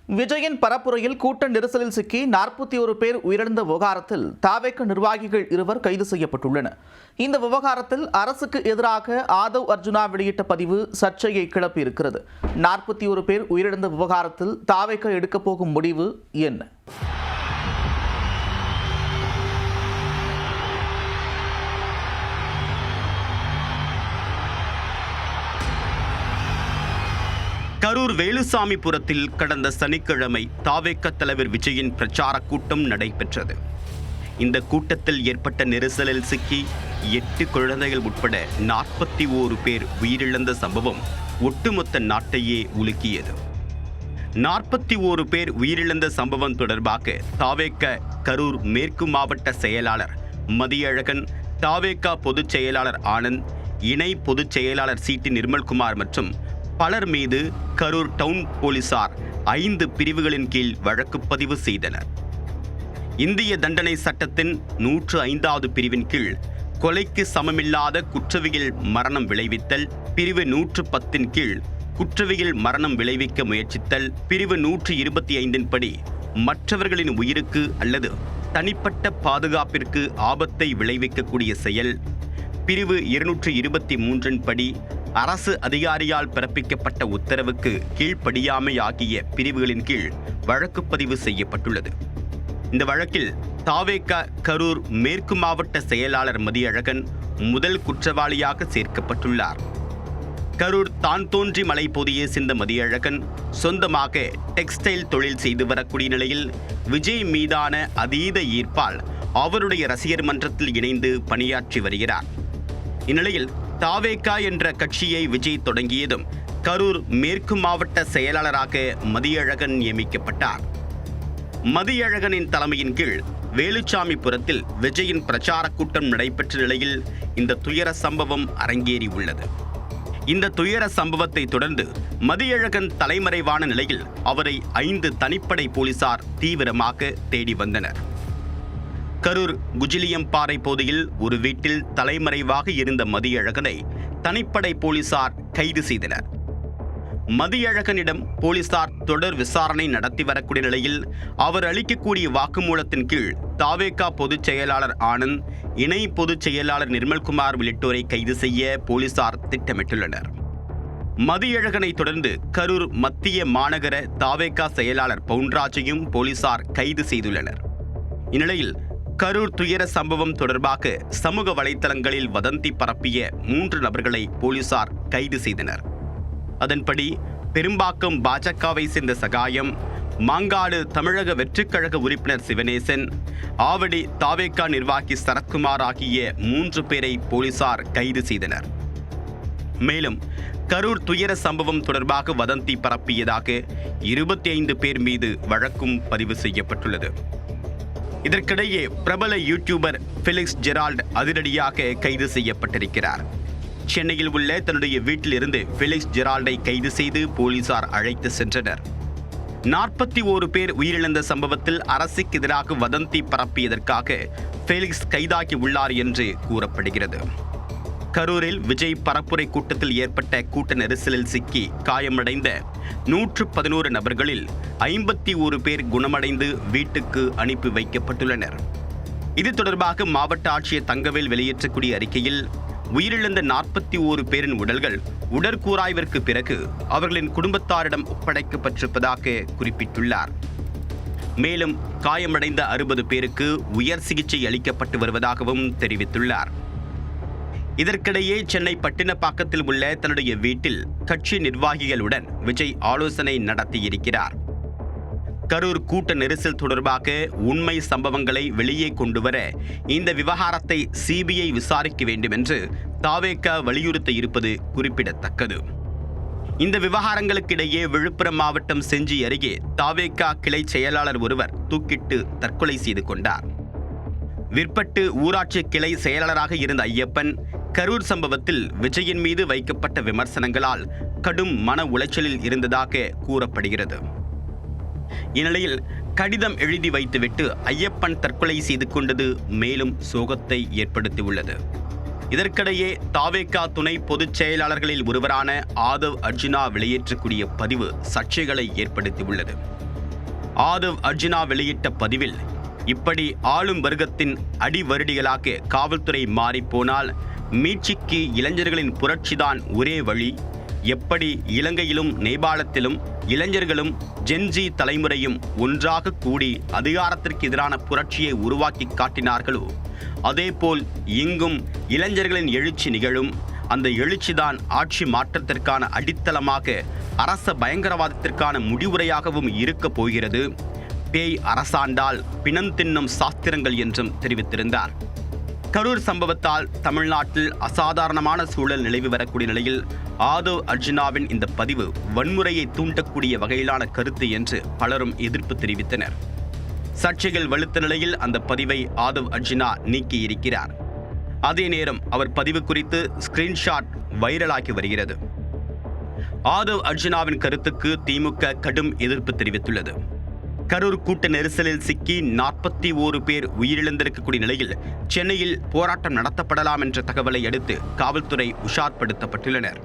விஜயின் பரப்புரையில் கூட்ட நெரிசலில் சிக்கி 41 பேர் உயிரிழந்த விவகாரத்தில் தாவேக நிர்வாகிகள் இருவர் கைது செய்யப்பட்டுள்ளனர். இந்த விவகாரத்தில் அரசுக்கு எதிராக ஆதவ் அர்ஜுனா வெளியிட்ட பதிவு சர்ச்சையை கிளப்பியிருக்கிறது. 41 பேர் உயிரிழந்த விவகாரத்தில் தாவேக எடுக்கப் போகும் முடிவு என்ன? கரூர் வேலுசாமிபுரத்தில் கடந்த சனிக்கிழமை தாவேக தலைவர் விஜயின் பிரச்சார கூட்டம் நடைபெற்றது. இந்த கூட்டத்தில் ஏற்பட்ட நெரிசலில் சிக்கி 8 குழந்தைகள் உட்பட 41 பேர் உயிரிழந்த சம்பவம் ஒட்டுமொத்த நாட்டையே உலுக்கியது. 41 பேர் உயிரிழந்த சம்பவம் தொடர்பாக தாவேக கரூர் மேற்கு மாவட்ட செயலாளர் மதியழகன், தாவேக பொதுச் செயலாளர் ஆனந்த், இணை பொதுச் செயலாளர் சிடி நிர்மல்குமார் மற்றும் பலர் மீது கரூர் டவுன் போலீசார் 5 பிரிவுகளின் கீழ் வழக்கு பதிவு செய்தனர். இந்திய தண்டனை சட்டத்தின் 105வது பிரிவின் கீழ் கொலைக்கு சமமில்லாத குற்றவியல் மரணம் விளைவித்தல், பிரிவு 110 கீழ் குற்றவியல் மரணம் விளைவிக்க முயற்சித்தல், பிரிவு 125 படி மற்றவர்களின் உயிருக்கு அல்லது தனிப்பட்ட பாதுகாப்பிற்கு ஆபத்தை விளைவிக்கக்கூடிய செயல், பிரிவு 223 படி அரசு அதிகாரியால் பிறப்பிக்கப்பட்ட உத்தரவுக்கு கீழ்ப்படியாமை ஆகிய பிரிவுகளின் கீழ் வழக்கு பதிவு செய்யப்பட்டுள்ளது. இந்த வழக்கில் தாவேக கரூர் மேற்கு மாவட்ட செயலாளர் மதியழகன் முதல் குற்றவாளியாக சேர்க்கப்பட்டுள்ளார். கரூர் தான்தோன்றி மலைப்பகுதியை சேர்ந்த மதியழகன் சொந்தமாக டெக்ஸ்டைல் தொழில் செய்து வரக்கூடிய நிலையில் விஜய் மீதான அதீத ஈர்ப்பால் அவருடைய ரசிகர் மன்றத்தில் இணைந்து பணியாற்றி வருகிறார். இந்நிலையில் தாவேக என்ற கட்சியை விஜய் தொடங்கியதும் கரூர் மேற்கு மாவட்ட செயலாளராக மதியழகன் நியமிக்கப்பட்டார். மதியழகனின் தலைமையின் கீழ் வேலுசாமிபுரத்தில் விஜயின் பிரச்சார கூட்டம் நடைபெற்ற நிலையில் இந்த துயர சம்பவம் அரங்கேறி உள்ளது. இந்த துயர சம்பவத்தை தொடர்ந்து மதியழகன் தலைமறைவான நிலையில் அவரை 5 தனிப்படை போலீசார் தீவிரமாக தேடி வந்தனர். கரூர் குஜிலியம்பாறை பகுதியில் ஒரு வீட்டில் தலைமறைவாக இருந்த மதியழகனை தனிப்படை போலீசார் கைது செய்தனர். மதியழகனிடம் போலீசார் தொடர் விசாரணை நடத்தி வரக்கூடிய நிலையில் அவர் அளிக்கக்கூடிய வாக்குமூலத்தின் கீழ் தாவேக பொதுச் செயலாளர் ஆனந்த், இணை பொதுச் செயலாளர் நிர்மல்குமார் உள்ளிட்டோரை கைது செய்ய போலீசார் திட்டமிட்டுள்ளனர். மதியழகனை தொடர்ந்து கரூர் மத்திய மாநகர தாவேக செயலாளர் பவுன்ராஜையும் போலீசார் கைது செய்துள்ளனர். இந்நிலையில் கரூர் துயர சம்பவம் தொடர்பாக சமூக வலைத்தளங்களில் வதந்தி பரப்பிய 3 நபர்களை போலீசார் கைது செய்தனர். அதன்படி பெரும்பாக்கம் பாஜகவை சேர்ந்த சகாயம், மாங்காடு தமிழக வெற்றிக்கழக உறுப்பினர் சிவனேசன், ஆவடி தாவேக நிர்வாகி சரத்குமார் ஆகிய 3 பேரை போலீசார் கைது செய்தனர். மேலும் கரூர் துயர சம்பவம் தொடர்பாக வதந்தி பரப்பியதாக 25 பேர் மீது வழக்கும் பதிவு செய்யப்பட்டுள்ளது. இதற்கிடையே பிரபல யூடியூபர் ஃபெலிக்ஸ் ஜெரால்ட் அதிரடியாக கைது செய்யப்பட்டிருக்கிறார். சென்னையில் உள்ள தன்னுடைய வீட்டிலிருந்து ஃபெலிக்ஸ் ஜெரால்டை கைது செய்து போலீசார் அழைத்து சென்றனர். 41 பேர் உயிரிழந்த சம்பவத்தில் அரசுக்கு எதிராக வதந்தி பரப்பியதற்காக ஃபெலிக்ஸ் கைதாகி உள்ளார் என்று கூறப்படுகிறது. கரூரில் விஜய் பரப்புரை கூட்டத்தில் ஏற்பட்ட கூட்ட நெரிசலில் சிக்கி காயமடைந்த 111 நபர்களில் 51 பேர் குணமடைந்து வீட்டுக்கு அனுப்பி வைக்கப்பட்டுள்ளனர். இது தொடர்பாக மாவட்ட ஆட்சியர் தங்கவேல் வெளியேற்றக்கூடிய அறிக்கையில் உயிரிழந்த 41 பேரின் உடல்கள் உடற்கூராய்விற்கு பிறகு அவர்களின் குடும்பத்தாரிடம் ஒப்படைக்கப்பட்டிருப்பதாக குறிப்பிட்டுள்ளார். மேலும் காயமடைந்த 60 பேருக்கு உயர் சிகிச்சை அளிக்கப்பட்டு வருவதாகவும் தெரிவித்துள்ளார். இதற்கிடையே சென்னை பட்டினப்பாக்கத்தில் உள்ள தன்னுடைய வீட்டில் கட்சி நிர்வாகிகளுடன் விஜய் ஆலோசனை நடத்தியிருக்கிறார். கரூர் கூட்ட நெரிசல் தொடர்பாக உண்மை சம்பவங்களை வெளியே கொண்டு வர இந்த விவகாரத்தை சிபிஐ விசாரிக்க வேண்டும் என்று தாவேக வலியுறுத்த இருப்பது குறிப்பிடத்தக்கது. இந்த விவகாரங்களுக்கிடையே விழுப்புரம் மாவட்டம் செஞ்சி அருகே தாவேக கிளை செயலாளர் ஒருவர் தூக்கிட்டு தற்கொலை செய்து கொண்டார். விற்பட்டு ஊராட்சி கிளை செயலாளராக இருந்த ஐயப்பன் கரூர் சம்பவத்தில் விஜயின் மீது வைக்கப்பட்ட விமர்சனங்களால் கடும் மன உளைச்சலில் இருந்ததாக கூறப்படுகிறது. இந்நிலையில் கடிதம் எழுதி வைத்துவிட்டு ஐயப்பன் தற்கொலை செய்து கொண்டது மேலும் சோகத்தை ஏற்படுத்தியுள்ளது. இதற்கிடையே தாவேக துணை பொதுச் செயலாளர்களில் ஒருவரான ஆதவ் அர்ஜுனா வெளியேற்றக்கூடிய பதிவு சர்ச்சைகளை ஏற்படுத்தியுள்ளது. ஆதவ் அர்ஜுனா வெளியிட்ட பதிவில், இப்படி ஆளும் வர்க்கத்தின் அடிவருடிகளாக காவல்துறை மாறிப்போனால் மீட்சிக்கு இளைஞர்களின் புரட்சிதான் ஒரே வழி. எப்படி இலங்கையிலும் நேபாளத்திலும் இளைஞர்களும் ஜென்ஜி தலைமுறையும் ஒன்றாக கூடி அதிகாரத்திற்கு எதிரான புரட்சியை உருவாக்கி காட்டினார்களோ, அதேபோல் இங்கும் இளைஞர்களின் எழுச்சி நிகழும். அந்த எழுச்சிதான் ஆட்சி மாற்றத்திற்கான அடித்தளமாக, அரச பயங்கரவாதத்திற்கான முடிவுரையாகவும் இருக்கப் போகிறது. பேய் அரசாண்டால் பிணம் தின்னும் சாஸ்திரங்கள் என்றும் தெரிவித்திருந்தார். கரூர் சம்பவத்தால் தமிழ்நாட்டில் அசாதாரணமான சூழல் நிலவி வரக்கூடிய நிலையில் ஆதவ் அர்ஜுனாவின் இந்த பதிவு வன்முறையை தூண்டக்கூடிய வகையிலான கருத்து என்று பலரும் எதிர்ப்பு தெரிவித்தனர். சர்ச்சைகள் வலுத்த நிலையில் அந்த பதிவை ஆதவ் அர்ஜுனா நீக்கியிருக்கிறார். அதே நேரம் அவர் பதிவு குறித்து ஸ்கிரீன்ஷாட் வைரலாகி வருகிறது. ஆதவ் அர்ஜுனாவின் கருத்துக்கு திமுக கடும் எதிர்ப்பு தெரிவித்துள்ளது. கரூர் கூட்ட நெரிசலில் சிக்கி 41 பேர் உயிரிழந்திருக்கக்கூடிய நிலையில் சென்னையில் போராட்டம் நடத்தப்படலாம் என்ற தகவலை அடுத்து காவல்துறை உஷார்படுத்தப்பட்டுள்ளனர்.